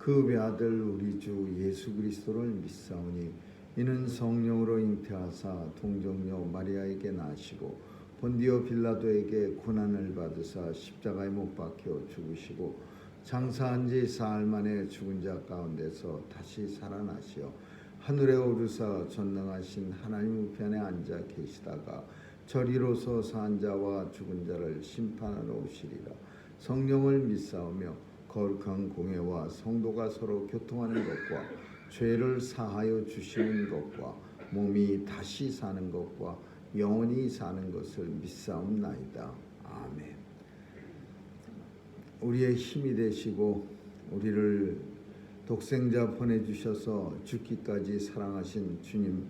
그 외아들 우리 주 예수 그리스도를 믿사오니 이는 성령으로 잉태하사 동정녀 마리아에게 나시고 본디오 빌라도에게 고난을 받으사 십자가에 못 박혀 죽으시고 장사한 지 사흘 만에 죽은 자 가운데서 다시 살아나시어 하늘에 오르사 전능하신 하나님 우편에 앉아 계시다가 저리로서 산 자와 죽은 자를 심판하러 오시리라. 성령을 믿사오며 거룩한 공회와 성도가 서로 교통하는 것과 죄를 사하여 주시는 것과 몸이 다시 사는 것과 영원히 사는 것을 믿사옵나이다. 아멘. 우리의 힘이 되시고 우리를 독생자 보내주셔서 죽기까지 사랑하신 주님,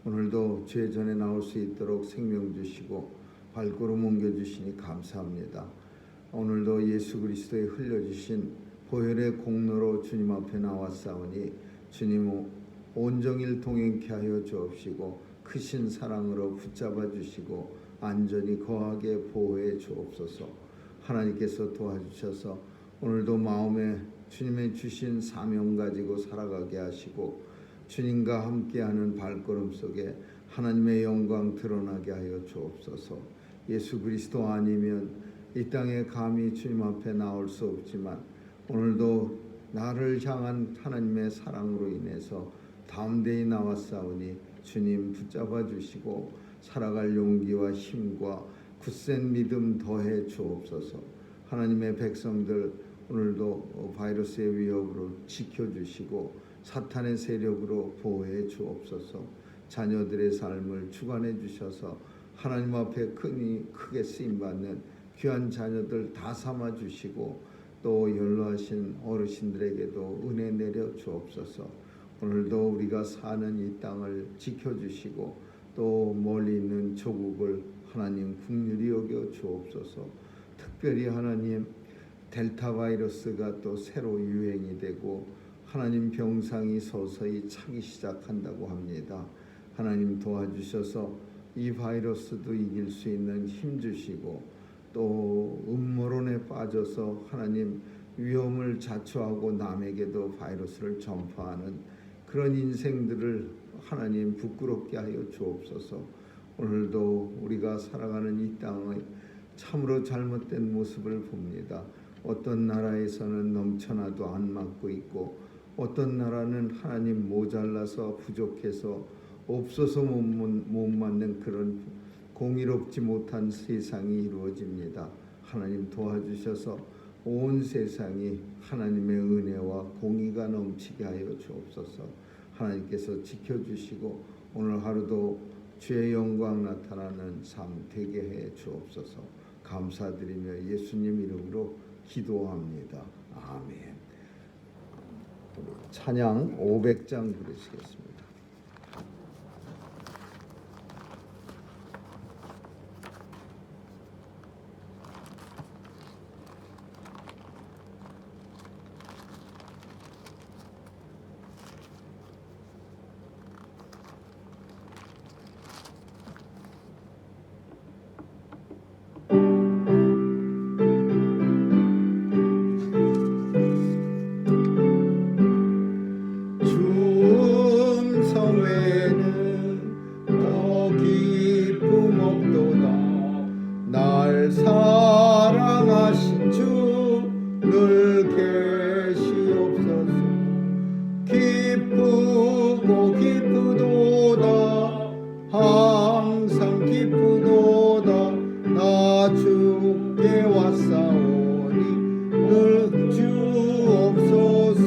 오늘도 죄 전에 나올 수 있도록 생명 주시고 발걸음 옮겨주시니 감사합니다. 오늘도 예수 그리스도의 흘려주신 보혈의 공로로 주님 앞에 나왔사오니 주님 온종일 동행케 하여 주옵시고 크신 사랑으로 붙잡아 주시고 안전히 거하게 보호해 주옵소서. 하나님께서 도와주셔서 오늘도 마음에 주님의 주신 사명 가지고 살아가게 하시고 주님과 함께하는 발걸음 속에 하나님의 영광 드러나게 하여 주옵소서. 예수 그리스도 아니면 이 땅에 감히 주님 앞에 나올 수 없지만 오늘도 나를 향한 하나님의 사랑으로 인해서 담대히 나왔사오니 주님 붙잡아 주시고 살아갈 용기와 힘과 굳센 믿음 더해 주옵소서. 하나님의 백성들 오늘도 바이러스의 위협으로 지켜주시고 사탄의 세력으로 보호해 주옵소서. 자녀들의 삶을 주관해 주셔서 하나님 앞에 크게 쓰임받는 귀한 자녀들 다 삼아 주시고 또 연로하신 어르신들에게도 은혜 내려 주옵소서. 오늘도 우리가 사는 이 땅을 지켜주시고 또 멀리 있는 조국을 하나님 긍휼히 여겨 주옵소서. 특별히 하나님 델타 바이러스가 또 새로 유행이 되고 하나님 병상이 서서히 차기 시작한다고 합니다. 하나님 도와주셔서 이 바이러스도 이길 수 있는 힘 주시고 또 음모론에 빠져서 하나님 위험을 자초하고 남에게도 바이러스를 전파하는 그런 인생들을 하나님 부끄럽게 하여 주옵소서. 오늘도 우리가 살아가는 이 땅의 참으로 잘못된 모습을 봅니다. 어떤 나라에서는 넘쳐나도 안 맞고 있고 어떤 나라는 하나님 모자라서 부족해서 없어서 못 맞는 그런 공의롭지 못한 세상이 이루어집니다. 하나님 도와주셔서 온 세상이 하나님의 은혜와 공의가 넘치게 하여 주옵소서. 하나님께서 지켜주시고 오늘 하루도 주의 영광 나타나는 삶 되게 해 주옵소서. 감사드리며 예수님 이름으로 기도합니다. 아멘. 찬양 500장 부르시겠습니다. 사랑하신 주 늘 계시옵소서. 기쁘고 기쁘도다 항상 기쁘도다 나 주께 왔사오니 늘 주옵소서.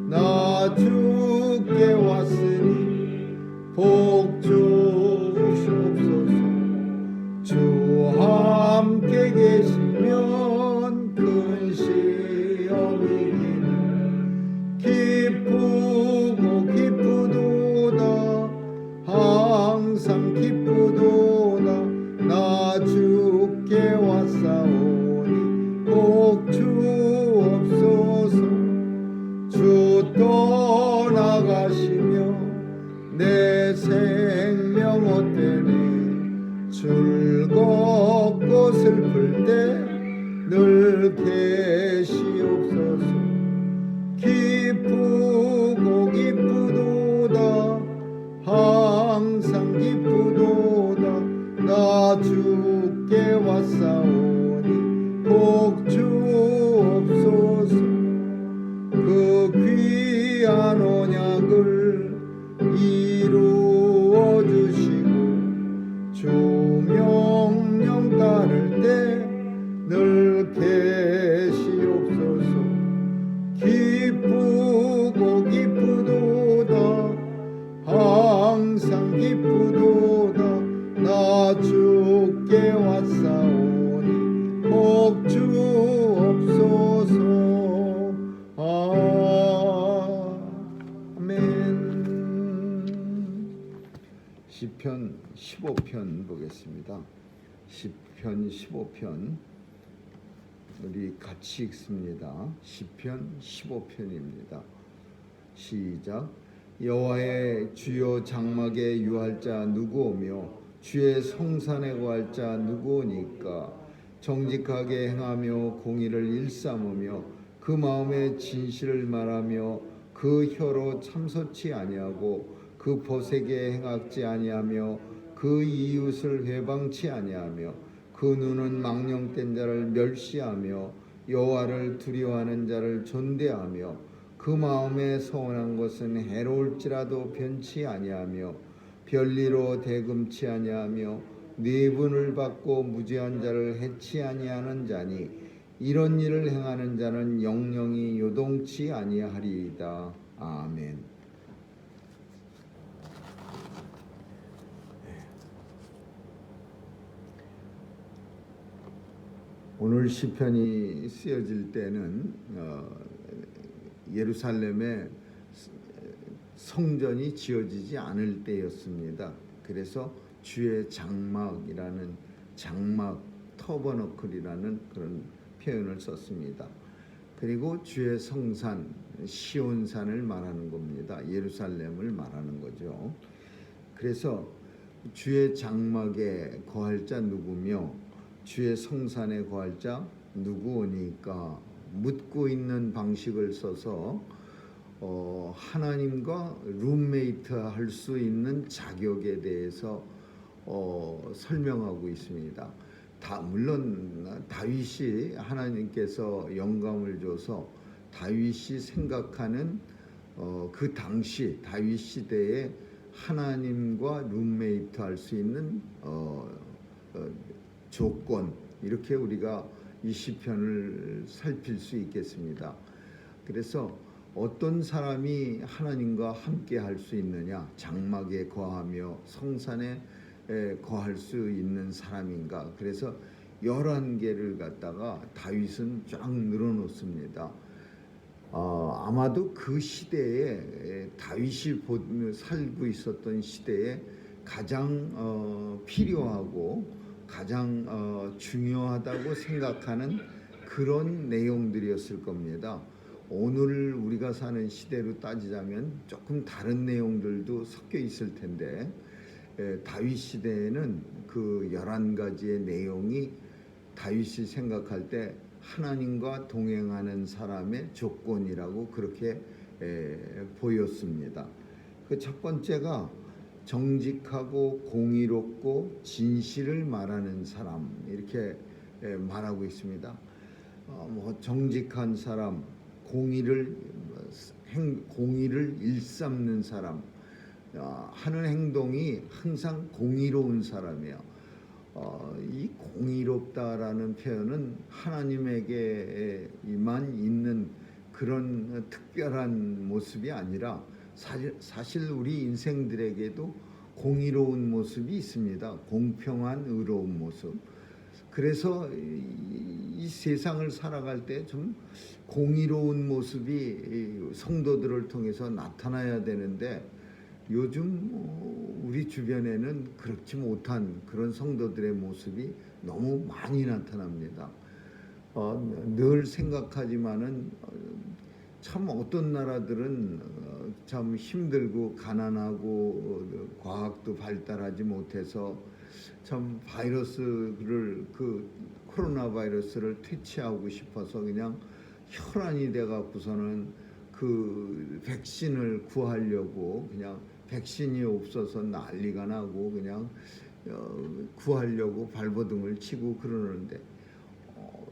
나 주께 왔으니 복 주시옵소서. 주와 함께 계시면 큰 시험이 이기는 기쁘고 기쁘도다 항상 기쁘도다 나 주께 왔사오니 복 주옵소서. 주 떠나가시며 내 생명 헛되니 즐겁고 슬플 때 늘 계시옵소서. 시편 15편 보겠습니다. 시편 15편 우리 같이 읽습니다. 시편 15편입니다. 시작. 여호와의 주요 장막에 유할 자 누구오며 주의 성산에 거할 자 누구오니까. 정직하게 행하며 공의를 일삼으며 그 마음에 진실을 말하며 그 혀로 참소치 아니하고 그 보색에 행악지 아니하며 그 이웃을 회방치 아니하며 그 눈은 망령된 자를 멸시하며 여호와를 두려워하는 자를 존대하며 그 마음에 서운한 것은 해로울지라도 변치 아니하며 별리로 대금치 아니하며 뇌분을 받고 무죄한 자를 해치 아니하는 자니 이런 일을 행하는 자는 영영이 요동치 아니하리이다. 아멘. 오늘 시편이 쓰여질 때는 예루살렘에 성전이 지어지지 않을 때였습니다. 그래서 주의 장막이라는 장막 터버너클이라는 그런 표현을 썼습니다. 그리고 주의 성산 시온산을 말하는 겁니다. 예루살렘을 말하는 거죠. 그래서 주의 장막에 거할 자 누구며 주의 성산에 거할 자 누구오니까 묻고 있는 방식을 써서 하나님과 룸메이트 할 수 있는 자격에 대해서 설명하고 있습니다. 물론 다윗이 하나님께서 영감을 줘서 다윗이 생각하는 그 당시 다윗 시대에 하나님과 룸메이트 할 수 있는 조건, 이렇게 우리가 이 시편을 살필 수 있겠습니다. 그래서 어떤 사람이 하나님과 함께 할 수 있느냐, 장막에 거하며 성산에 거할 수 있는 사람인가. 그래서 11개를 갖다가 다윗은 쫙 늘어놓습니다. 아마도 그 시대에 다윗이 살고 있었던 시대에 가장 필요하고 가장 중요하다고 생각하는 그런 내용들이었을 겁니다. 오늘 우리가 사는 시대로 따지자면 조금 다른 내용들도 섞여 있을 텐데 다윗 시대에는 그 11가지의 내용이 다윗이 생각할 때 하나님과 동행하는 사람의 조건이라고 그렇게 보였습니다. 그 첫 번째가 정직하고 공의롭고 진실을 말하는 사람, 이렇게 말하고 있습니다. 정직한 사람, 공의를 일삼는 사람, 하는 행동이 항상 공의로운 사람이에요. 이 공의롭다라는 표현은 하나님에게만 있는 그런 특별한 모습이 아니라 사실 우리 인생들에게도 공의로운 모습이 있습니다. 공평한 의로운 모습. 그래서 이 세상을 살아갈 때 좀 공의로운 모습이 성도들을 통해서 나타나야 되는데 요즘 우리 주변에는 그렇지 못한 그런 성도들의 모습이 너무 많이 나타납니다. 늘 생각하지만은 참 어떤 나라들은 참 힘들고 가난하고 과학도 발달하지 못해서 참 바이러스를 그 코로나 바이러스를 퇴치하고 싶어서 그냥 혈안이 돼 갖고서는 그 백신을 구하려고 그냥 백신이 없어서 난리가 나고 그냥 구하려고 발버둥을 치고 그러는데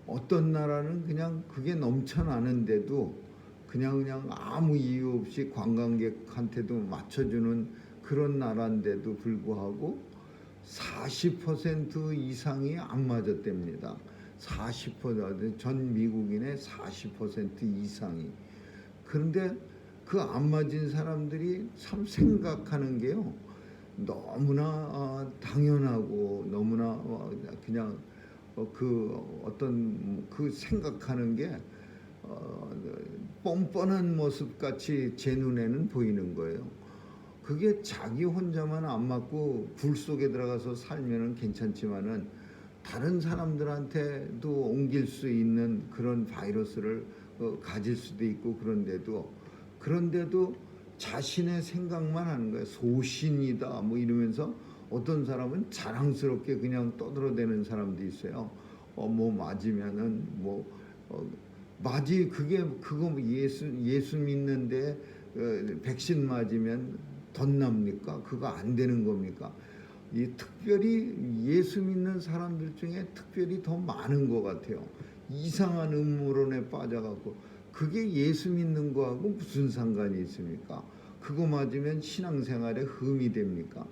어떤 나라는 그냥 그게 넘쳐나는데도 그냥 아무 이유 없이 관광객한테도 맞춰주는 그런 나라인데도 불구하고 40% 이상이 안 맞았답니다. 40%, 전 미국인의 40% 이상이. 그런데 그 안 맞은 사람들이 참 생각하는 게요, 너무나 당연하고 너무나 그냥 그 어떤 그 생각하는 게 뻔뻔한 모습같이 제 눈에는 보이는 거예요. 그게 자기 혼자만 안 맞고 불 속에 들어가서 살면은 괜찮지만은 다른 사람들한테도 옮길 수 있는 그런 바이러스를 가질 수도 있고, 그런데도 자신의 생각만 하는 거예요. 소신이다 뭐 이러면서 어떤 사람은 자랑스럽게 그냥 떠들어대는 사람도 있어요. 뭐 맞으면은 뭐 맞이 그거 예수 믿는데 백신 맞으면 덧납니까? 그거 안 되는 겁니까? 이 특별히 예수 믿는 사람들 중에 특별히 더 많은 것 같아요. 이상한 음모론에 빠져갖고 그게 예수 믿는 거하고 무슨 상관이 있습니까? 그거 맞으면 신앙생활에 흠이 됩니까?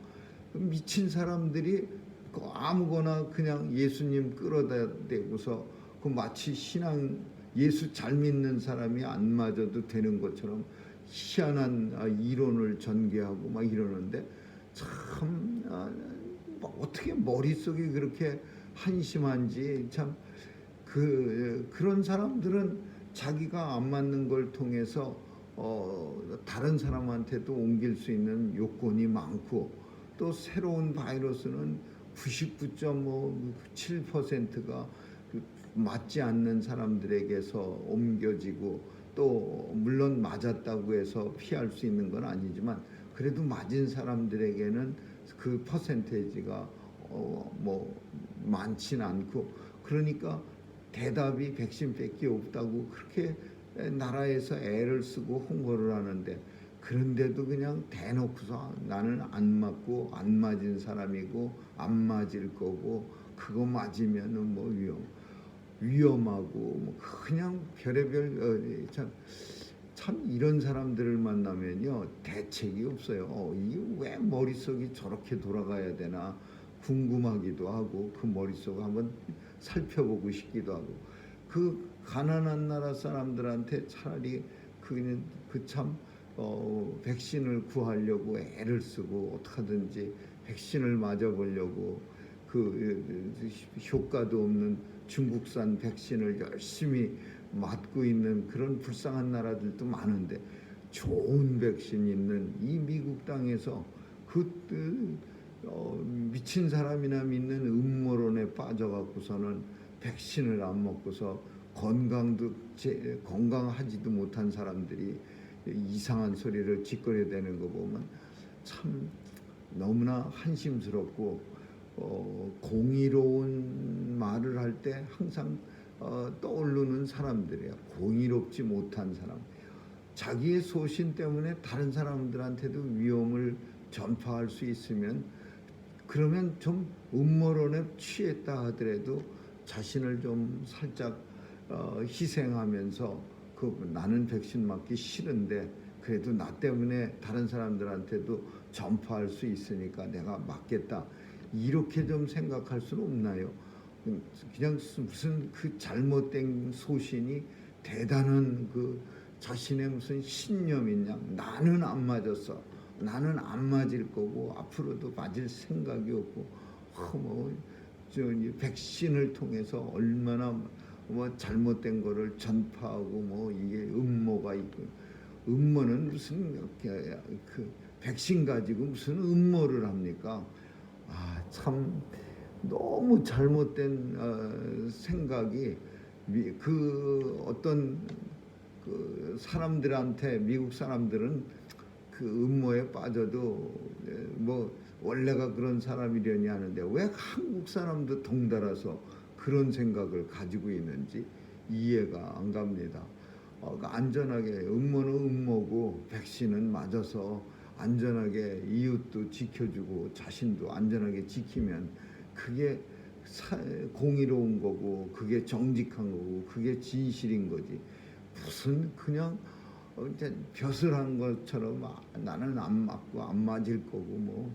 미친 사람들이 아무거나 그냥 예수님 끌어다 대고서 그 마치 예수 잘 믿는 사람이 안 맞아도 되는 것처럼 희한한 이론을 전개하고 막 이러는데, 참 어떻게 머릿속이 그렇게 한심한지. 참 그런 사람들은 자기가 안 맞는 걸 통해서 다른 사람한테도 옮길 수 있는 요건이 많고, 또 새로운 바이러스는 99.7%가 맞지 않는 사람들에게서 옮겨지고, 또 물론 맞았다고 해서 피할 수 있는 건 아니지만 그래도 맞은 사람들에게는 그 퍼센테이지가 뭐 많진 않고, 그러니까 대답이 백신밖에 없다고 그렇게 나라에서 애를 쓰고 홍보를 하는데, 그런데도 그냥 대놓고서 나는 안 맞고 안 맞은 사람이고 안 맞을 거고 그거 맞으면은 뭐 위험하고 뭐 그냥 별의별 참 이런 사람들을 만나면요 대책이 없어요. 이게 왜 머릿속이 저렇게 돌아가야 되나 궁금하기도 하고, 그 머릿속을 한번 살펴보고 싶기도 하고, 그 가난한 나라 사람들한테 차라리 백신을 구하려고 애를 쓰고 어떻게 하든지 백신을 맞아보려고 효과도 없는 중국산 백신을 열심히 맞고 있는 그런 불쌍한 나라들도 많은데, 좋은 백신 있는 이 미국 땅에서 미친 사람이나 믿는 음모론에 빠져갖고서는 백신을 안 먹고서 건강하지도 못한 사람들이 이상한 소리를 짓거려대는 거 보면 참 너무나 한심스럽고, 공의로운 말을 할 때 항상 떠오르는 사람들이에요. 공의롭지 못한 사람, 자기의 소신 때문에 다른 사람들한테도 위험을 전파할 수 있으면, 그러면 좀 음모론에 취했다 하더라도 자신을 좀 살짝 희생하면서 나는 백신 맞기 싫은데 그래도 나 때문에 다른 사람들한테도 전파할 수 있으니까 내가 맞겠다, 이렇게 좀 생각할 수는 없나요? 그냥 무슨 그 잘못된 소신이 대단한 자신의 무슨 신념이냐. 나는 안 맞았어, 나는 안 맞을 거고 앞으로도 맞을 생각이 없고, 백신을 통해서 얼마나 잘못된 거를 전파하고 이게 음모가 있고, 음모는 무슨 백신 가지고 무슨 음모를 합니까? 참 너무 잘못된 생각이 어떤 사람들한테, 미국 사람들은 그 음모에 빠져도 원래가 그런 사람이려니 하는데 왜 한국 사람도 덩달아서 그런 생각을 가지고 있는지 이해가 안 갑니다. 안전하게, 음모는 음모고 백신은 맞아서 안전하게 이웃도 지켜주고 자신도 안전하게 지키면 그게 공의로운 거고 그게 정직한 거고 그게 진실인 거지, 무슨 그냥 벼슬 한 것처럼 나는 안 맞고 안 맞을 거고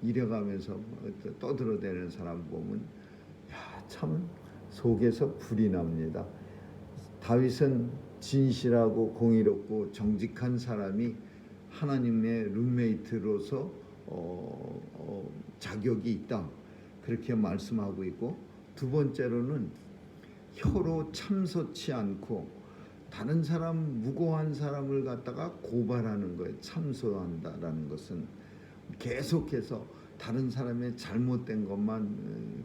이래가면서 떠들어대는 사람 보면 참 속에서 불이 납니다. 다윗은 진실하고 공의롭고 정직한 사람이 하나님의 룸메이트로서 자격이 있다, 그렇게 말씀하고 있고, 두 번째로는 혀로 참소치 않고 다른 사람, 무고한 사람을 갖다가 고발하는 거예요. 참소한다라는 것은 계속해서 다른 사람의 잘못된 것만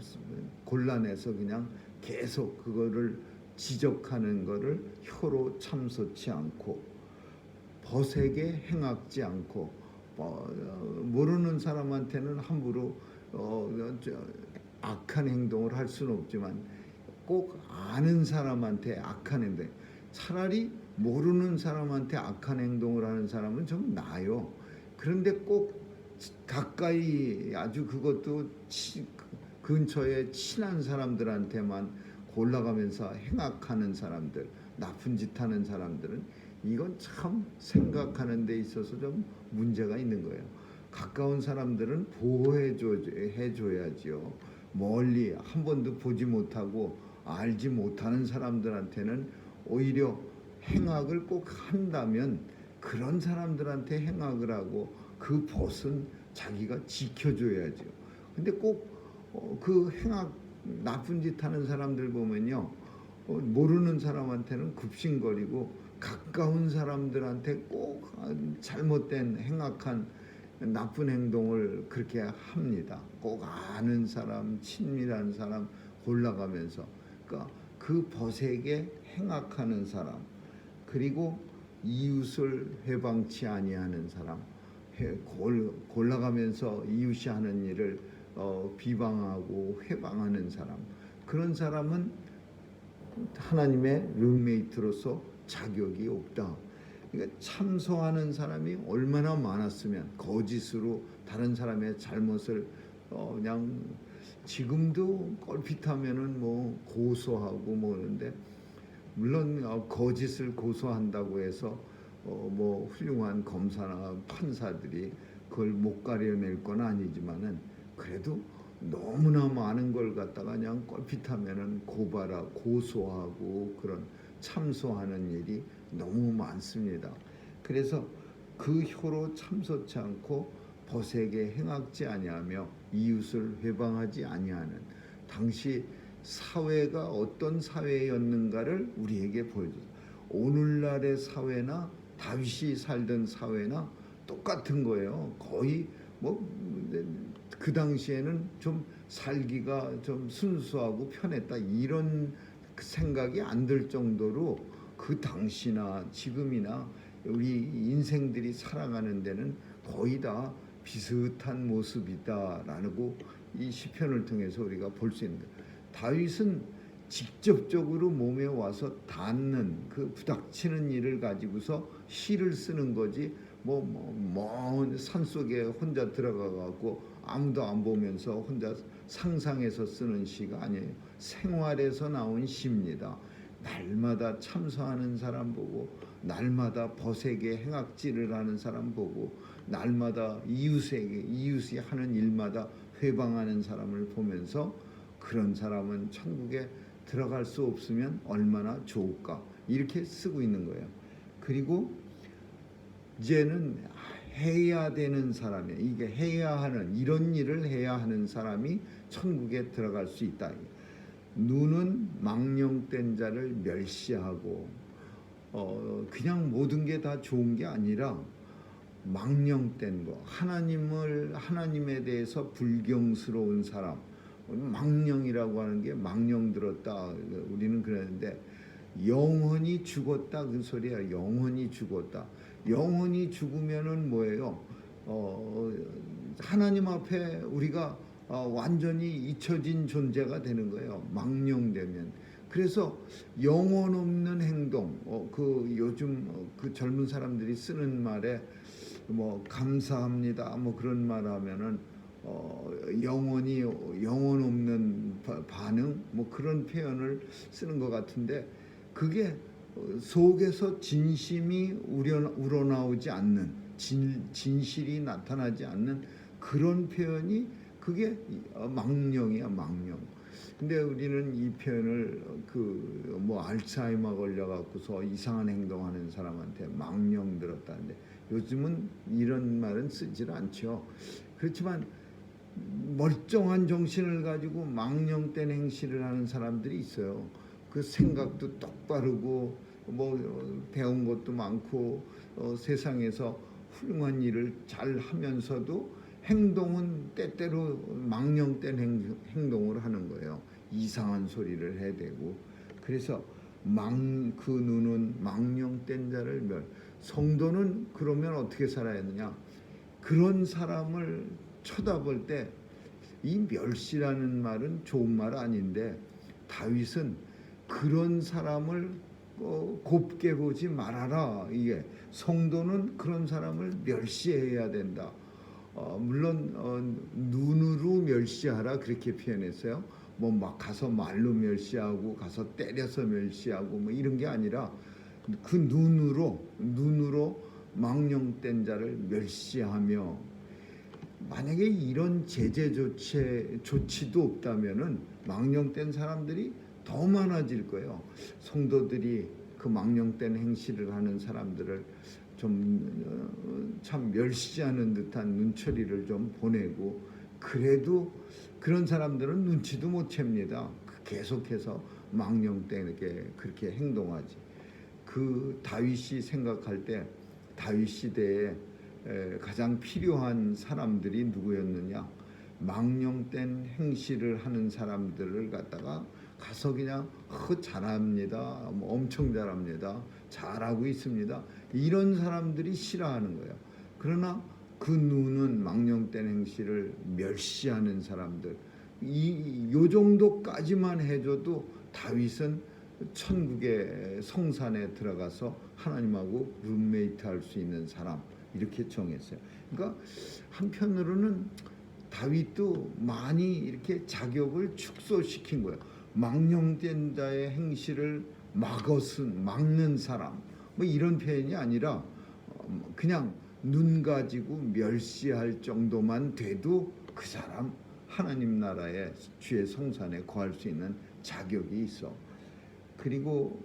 골라내서 그냥 계속 그거를 지적하는 거를 혀로 참소치 않고 벗에게 행악지 않고 모르는 사람한테는 함부로 악한 행동을 할 수는 없지만 꼭 아는 사람한테 악한 행동, 차라리 모르는 사람한테 악한 행동을 하는 사람은 좀 나아요. 그런데 꼭 가까이 아주 그것도 근처에 친한 사람들한테만 골라가면서 행악하는 사람들, 나쁜 짓 하는 사람들은 이건 참 생각하는 데 있어서 좀 문제가 있는 거예요. 가까운 사람들은 보호해줘야지요. 멀리 한 번도 보지 못하고 알지 못하는 사람들한테는 오히려 행악을 꼭 한다면 그런 사람들한테 행악을 하고 그 벗은 자기가 지켜줘야죠. 근데 꼭 그 행악 나쁜 짓 하는 사람들 보면요, 모르는 사람한테는 굽신거리고 가까운 사람들한테 꼭 잘못된 행악한 나쁜 행동을 그렇게 합니다. 꼭 아는 사람, 친밀한 사람 골라가면서, 그러니까 그 벗에게 행악하는 사람, 그리고 이웃을 회방치 아니하는 사람, 골라가면서 이웃이 하는 일을 비방하고 회방하는 사람, 그런 사람은 하나님의 룸메이트로서 자격이 없다. 그러니까 참소하는 사람이 얼마나 많았으면 거짓으로 다른 사람의 잘못을 그냥 지금도 껄핏하면은 뭐 고소하고 뭐 그런데 물론 거짓을 고소한다고 해서 뭐 훌륭한 검사나 판사들이 그걸 못 가려낼 건 아니지만은 그래도 너무나 많은 걸 갖다가 그냥 껄핏하면은 고소하고 그런 참소하는 일이 너무 많습니다. 그래서 그 혀로 참소치 않고 벗에게 행악지 아니하며 이웃을 회방하지 아니하는 당시 사회가 어떤 사회였는가를 우리에게 보여줘요. 오늘날의 사회나 다윗이 살던 사회나 똑같은 거예요. 거의 뭐 그 당시에는 좀 살기가 좀 순수하고 편했다 이런 생각이 안 들 정도로 그 당시나 지금이나 우리 인생들이 살아가는 데는 거의 다 비슷한 모습이다라고 이 시편을 통해서 우리가 볼 수 있는 거예요. 다윗은 직접적으로 몸에 와서 닿는 그 부닥치는 일을 가지고서 시를 쓰는 거지 먼 산속에 혼자 들어가 갖고 아무도 안 보면서 혼자 상상해서 쓰는 시가 아니에요. 생활에서 나온 시입니다. 날마다 참소하는 사람 보고 날마다 벗에게 행악질을 하는 사람 보고 날마다 이웃이 하는 일마다 회방하는 사람을 보면서 그런 사람은 천국에 들어갈 수 없으면 얼마나 좋을까 이렇게 쓰고 있는 거예요. 그리고 이제는 해야 되는 사람이 이게 해야 하는 이런 일을 해야 하는 사람이 천국에 들어갈 수 있다. 눈은 망령된 자를 멸시하고 그냥 모든 게 다 좋은 게 아니라 망령된 거 하나님에 대해서 불경스러운 사람 망령이라고 하는 게 망령 들었다 우리는 그랬는데 영혼이 죽었다 그 소리야. 영혼이 죽었다. 영혼이 죽으면은 뭐예요? 하나님 앞에 우리가 완전히 잊혀진 존재가 되는 거예요. 망령되면. 그래서 영혼 없는 행동, 그 요즘 그 젊은 사람들이 쓰는 말에 뭐 감사합니다, 뭐 그런 말 하면은 영혼 없는 반응, 뭐 그런 표현을 쓰는 것 같은데 그게 속에서 진심이 우러나오지 않는 진실이 나타나지 않는 그런 표현이 그게 망령이야, 망령. 근데 우리는 이 표현을 뭐 알츠하이머 걸려 갖고서 이상한 행동하는 사람한테 망령 들었다는데 요즘은 이런 말은 쓰질 않죠. 그렇지만 멀쩡한 정신을 가지고 망령된 행실을 하는 사람들이 있어요. 그 생각도 똑바르고 뭐 배운 것도 많고 세상에서 훌륭한 일을 잘 하면서도 행동은 때때로 망령된 행동을 하는 거예요. 이상한 소리를 해대고. 그래서 그 눈은 망령된 자를 성도는 그러면 어떻게 살아야 하느냐? 그런 사람을 쳐다볼 때 이 멸시라는 말은 좋은 말 아닌데 다윗은 그런 사람을 곱게 보지 말아라. 이게 성도는 그런 사람을 멸시해야 된다. 물론 눈으로 멸시하라 그렇게 표현했어요. 뭐 막 가서 말로 멸시하고 가서 때려서 멸시하고 뭐 이런 게 아니라 그 눈으로 망령된 자를 멸시하며, 만약에 이런 제재 조치도 없다면은 망령된 사람들이 더 많아질 거예요. 성도들이 그 망령된 행실을 하는 사람들을 좀 참 멸시하는 듯한 눈초리를 좀 보내고, 그래도 그런 사람들은 눈치도 못 챕니다. 계속해서 망령되게 그렇게 행동하지. 그 다윗이 생각할 때 다윗 시대에 가장 필요한 사람들이 누구였느냐? 망령된 행실을 하는 사람들을 갖다가 가서 그냥 잘합니다, 뭐 엄청 잘합니다, 잘하고 있습니다, 이런 사람들이 싫어하는 거예요. 그러나 그 눈은 망령된 행실을 멸시하는 사람들, 요 정도까지만 해줘도 다윗은 천국의 성산에 들어가서 하나님하고 룸메이트 할 수 있는 사람, 이렇게 정했어요. 그러니까 한편으로는 다윗도 많이 이렇게 자격을 축소시킨 거예요. 망령된 자의 행실을 막는 사람, 뭐 이런 표현이 아니라 그냥 눈 가지고 멸시할 정도만 돼도 그 사람 하나님 나라의 주의 성산에 거할 수 있는 자격이 있어. 그리고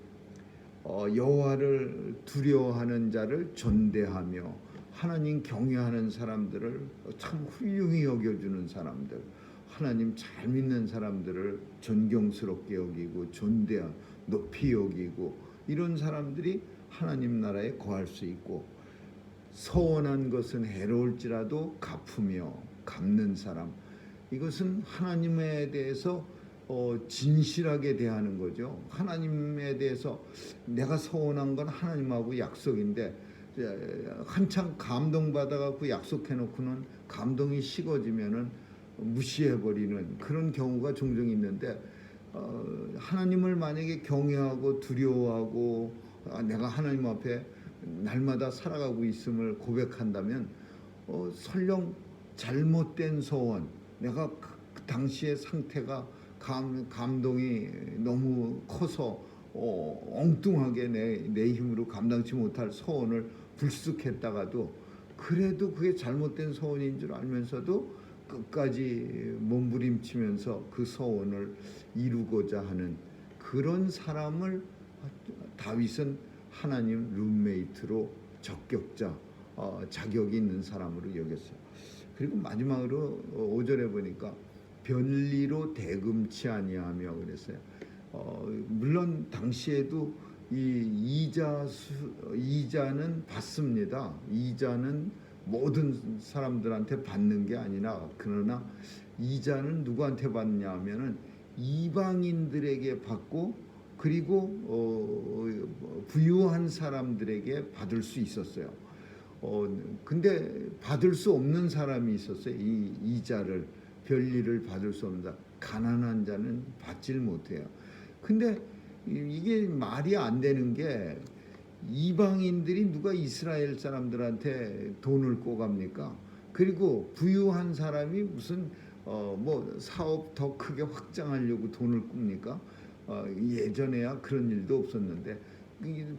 여호와를 두려워하는 자를 존대하며 하나님 경외하는 사람들을 참 훌륭히 여겨주는 사람들, 하나님 잘 믿는 사람들을 존경스럽게 여기고 높이 여기고, 이런 사람들이 하나님 나라에 거할 수 있고, 서원한 것은 해로울지라도 갚으며 갚는 사람, 이것은 하나님에 대해서 진실하게 대하는 거죠. 하나님에 대해서 내가 서원한 건 하나님하고 약속인데 한참 감동받아갖고 약속해놓고는 감동이 식어지면은 무시해버리는 그런 경우가 종종 있는데, 하나님을 만약에 경외하고 두려워하고 내가 하나님 앞에 날마다 살아가고 있음을 고백한다면 설령 잘못된 소원, 내가 그 당시의 상태가 감동이 너무 커서 엉뚱하게 내 힘으로 감당치 못할 소원을 불쑥했다가도, 그래도 그게 잘못된 소원인 줄 알면서도 끝까지 몸부림치면서 그 소원을 이루고자 하는 그런 사람을 다윗은 하나님 룸메이트로 적격자, 자격이 있는 사람으로 여겼어요. 그리고 마지막으로 5절에 보니까 변리로 대금치 아니하며 그랬어요. 물론 당시에도 이 이자는 받습니다. 이자는 모든 사람들한테 받는 게 아니라, 그러나 이자는 누구한테 받냐면은 이방인들에게 받고, 그리고 부유한 사람들에게 받을 수 있었어요. 근데 받을 수 없는 사람이 있었어요. 이 이자를, 별리를 받을 수 없는 사람, 가난한 자는 받질 못해요. 근데 이게 말이 안 되는 게, 이방인들이 누가 이스라엘 사람들한테 돈을 꼬갑니까? 그리고 부유한 사람이 무슨 뭐 사업 더 크게 확장하려고 돈을 꿉니까? 예전에야 그런 일도 없었는데,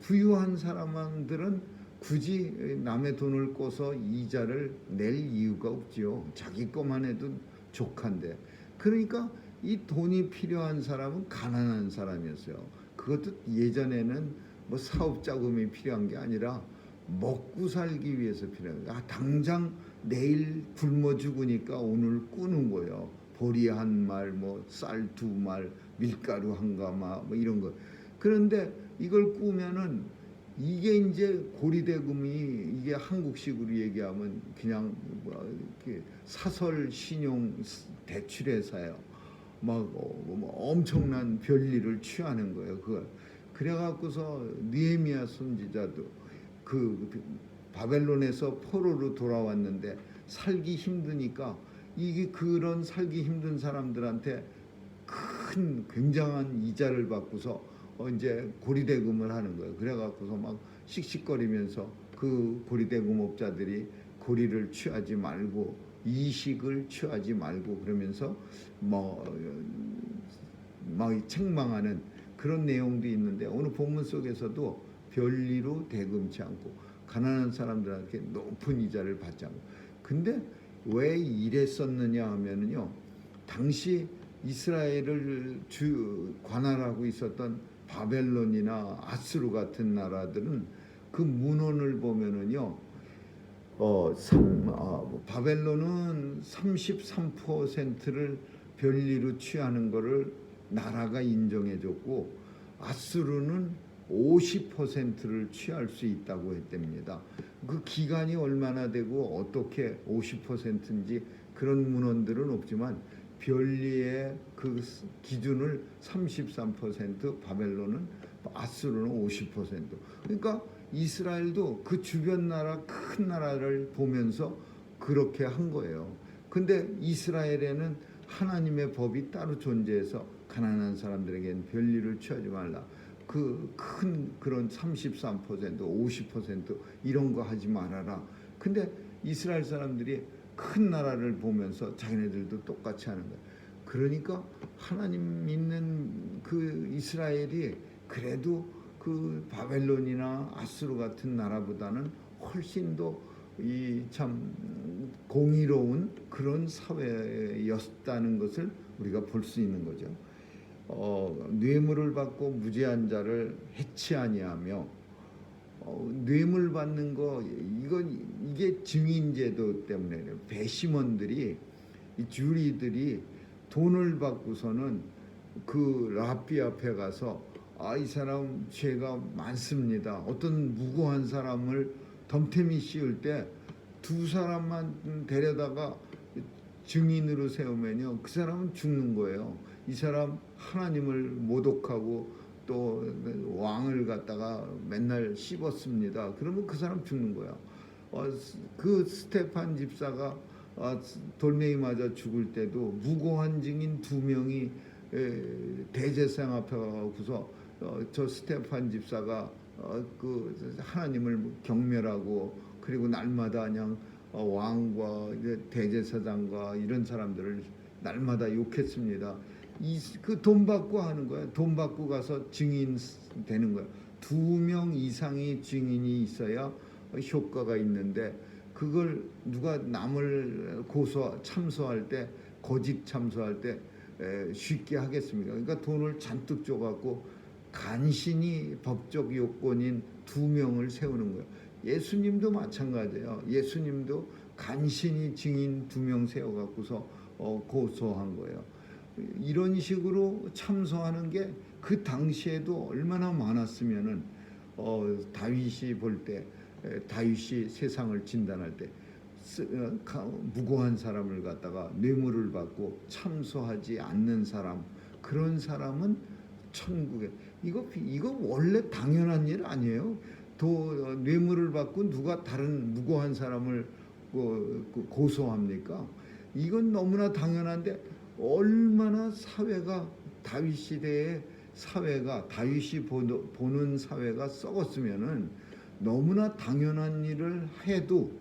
부유한 사람들은 굳이 남의 돈을 꿔서 이자를 낼 이유가 없지요. 자기 것만 해도 족한데. 그러니까 이 돈이 필요한 사람은 가난한 사람이었어요. 그것도 예전에는 뭐 사업 자금이 필요한 게 아니라 먹고 살기 위해서 필요한 거예요. 당장 내일 굶어 죽으니까 오늘 꾸는 거예요. 보리 한 말, 뭐 쌀 두 말, 밀가루 한 가마, 뭐 이런 거. 그런데 이걸 꾸면은 이게 이제 고리대금이 이게 한국식으로 얘기하면 그냥 뭐 이렇게 사설 신용 대출회사예요. 막 엄청난 별일을 취하는 거예요. 그걸 그래갖고서 느헤미야 선지자도 그 바벨론에서 포로로 돌아왔는데 살기 힘드니까 이게 그런 살기 힘든 사람들한테 큰 굉장한 이자를 받고서 이제 고리대금을 하는 거예요. 그래갖고서 막 씩씩거리면서 그 고리대금업자들이 고리를 취하지 말고 이식을 취하지 말고 그러면서 막 책망하는 그런 내용도 있는데 오늘 본문 속에서도 별리로 대금치 않고 가난한 사람들한테 높은 이자를 받지 않고 근데 왜 이랬었느냐 하면은요 당시 이스라엘을 관할하고 있었던 바벨론이나 아수르 같은 나라들은 그 문헌을 보면은요 바벨론은 33%를 별리로 취하는 것을 나라가 인정해줬고 아수르는 50%를 취할 수 있다고 했답니다. 그 기간이 얼마나 되고 어떻게 50%인지 그런 문헌들은 없지만 별리의 그 기준을 33% 바벨론은 아수르는 50% 그러니까 이스라엘도 그 주변 나라 큰 나라를 보면서 그렇게 한 거예요. 근데 이스라엘에는 하나님의 법이 따로 존재해서 가난한 사람들에게는 별일을 취하지 말라. 그 큰 그런 33%, 50% 이런 거 하지 말아라. 근데 이스라엘 사람들이 큰 나라를 보면서 자기네들도 똑같이 하는 거예요. 그러니까 하나님 믿는 그 이스라엘이 그래도 그 바벨론이나 아수르 같은 나라보다는 훨씬 더 이 참 공의로운 그런 사회였다는 것을 우리가 볼 수 있는 거죠. 뇌물을 받고 무죄한 자를 해치 아니하며 뇌물 받는 거 이게 증인제도 때문에 배심원들이 이 주리들이 돈을 받고서는 그 랍비 앞에 가서 이 사람 죄가 많습니다. 어떤 무고한 사람을 덤태미 씌울 때 두 사람만 데려다가 증인으로 세우면요 그 사람은 죽는 거예요. 이 사람 하나님을 모독하고 또 왕을 갖다가 맨날 씹었습니다. 그러면 그 사람 죽는 거야. 그 스테판 집사가 돌멩이 맞아 죽을 때도 무고한 증인 2명이 대제사장 앞에 가고서 저 스테판 집사가 그 하나님을 경멸하고 그리고 날마다 그냥 왕과 대제사장과 이런 사람들을 날마다 욕했습니다. 그 돈 받고 하는 거야. 돈 받고 가서 증인 되는 거야. 2명 이상의 증인이 있어야 효과가 있는데 그걸 누가 남을 참소할 때 거짓 참소할 때 쉽게 하겠습니까? 그러니까 돈을 잔뜩 줘갖고 간신히 법적 요건인 2명을 세우는 거예요. 예수님도 마찬가지예요. 예수님도 간신히 증인 2명 세워갖고서 고소한 거예요. 이런 식으로 참소하는 게 그 당시에도 얼마나 많았으면은 다윗이 볼 때 다윗이 세상을 진단할 때 무고한 사람을 갖다가 뇌물을 받고 참소하지 않는 사람 그런 사람은 천국에 이거 원래 당연한 일 아니에요. 뇌물을 받고 누가 다른 무고한 사람을 고소합니까? 이건 너무나 당연한데 얼마나 사회가 다윗 시대의 사회가 다윗이 보는 사회가 썩었으면은 너무나 당연한 일을 해도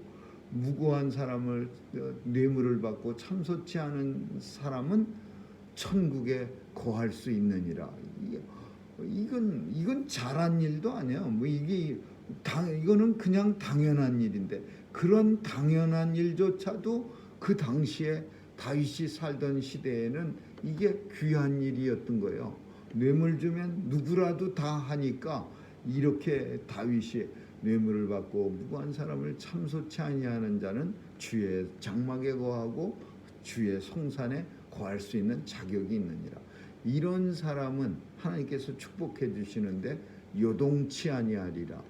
무고한 사람을 뇌물을 받고 참소치 않은 사람은 천국에 거할 수 있느니라. 이건 잘한 일도 아니야. 이거는 그냥 당연한 일인데 그런 당연한 일조차도 그 당시에 다윗이 살던 시대에는 이게 귀한 일이었던 거예요. 뇌물 주면 누구라도 다 하니까 이렇게 다윗이 뇌물을 받고 무고한 사람을 참소치 아니하는 자는 주의 장막에 거하고 주의 성산에 거할 수 있는 자격이 있느니라. 이런 사람은 하나님께서 축복해 주시는데 요동치 아니하리라.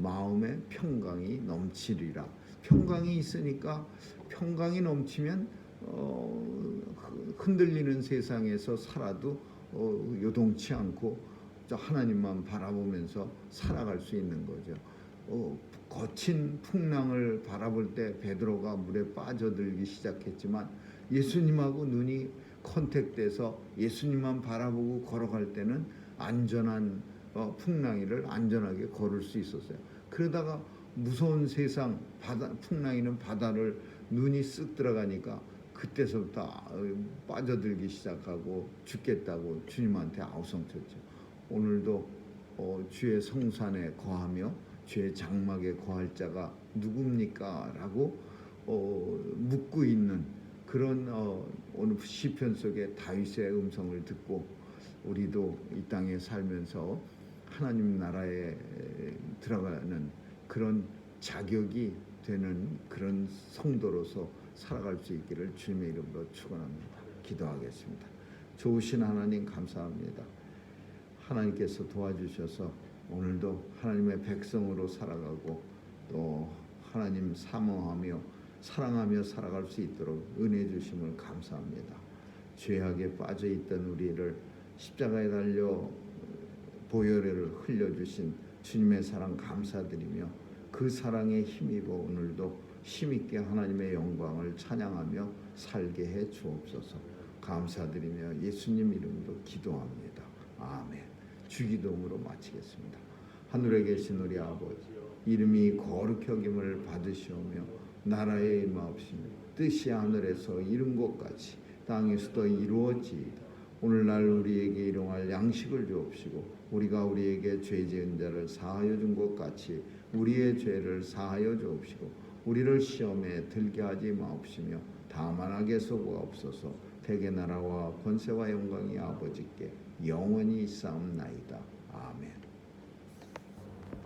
마음에 평강이 넘치리라. 평강이 있으니까 평강이 넘치면 흔들리는 세상에서 살아도 요동치 않고 하나님만 바라보면서 살아갈 수 있는 거죠. 거친 풍랑을 바라볼 때 베드로가 물에 빠져들기 시작했지만 예수님하고 눈이 컨택돼서 예수님만 바라보고 걸어갈 때는 안전한 풍랑이를 안전하게 걸을 수 있었어요. 그러다가 무서운 세상 풍랑이는 바다를 눈이 쓱 들어가니까 그때서부터 빠져들기 시작하고 죽겠다고 주님한테 아우성쳤죠. 오늘도 주의 성산에 거하며 주의 장막에 거할 자가 누굽니까? 라고 묻고 있는 그런 오늘 시편 속에 다윗의 음성을 듣고 우리도 이 땅에 살면서 하나님 나라에 들어가는 그런 자격이 되는 그런 성도로서 살아갈 수 있기를 주님의 이름으로 축원합니다. 기도하겠습니다. 좋으신 하나님 감사합니다. 하나님께서 도와주셔서 오늘도 하나님의 백성으로 살아가고 또 하나님 사모하며 사랑하며 살아갈 수 있도록 은혜 주심을 감사합니다. 죄악에 빠져있던 우리를 십자가에 달려 보혈을 흘려주신 주님의 사랑 감사드리며 그 사랑에 힘입어 오늘도 힘있게 하나님의 영광을 찬양하며 살게 해 주옵소서. 감사드리며 예수님 이름으로 기도합니다. 아멘. 주기도문으로 마치겠습니다. 하늘에 계신 우리 아버지, 이름이 거룩히 여김을 받으시오며 나라에 임하옵시며 뜻이 하늘에서 이룬 것 같이 땅에서도 이루어지이다. 오늘날 우리에게 일용할 양식을 주옵시고 우리가 우리에게 죄 지은 자를 사하여 준 것 같이 우리의 죄를 사하여 주옵시고 우리를 시험에 들게 하지 마옵시며 다만 악에서 구하옵소서. 대개 나라와 권세와 영광이 아버지께 영원히 있사옵나이다. 아멘.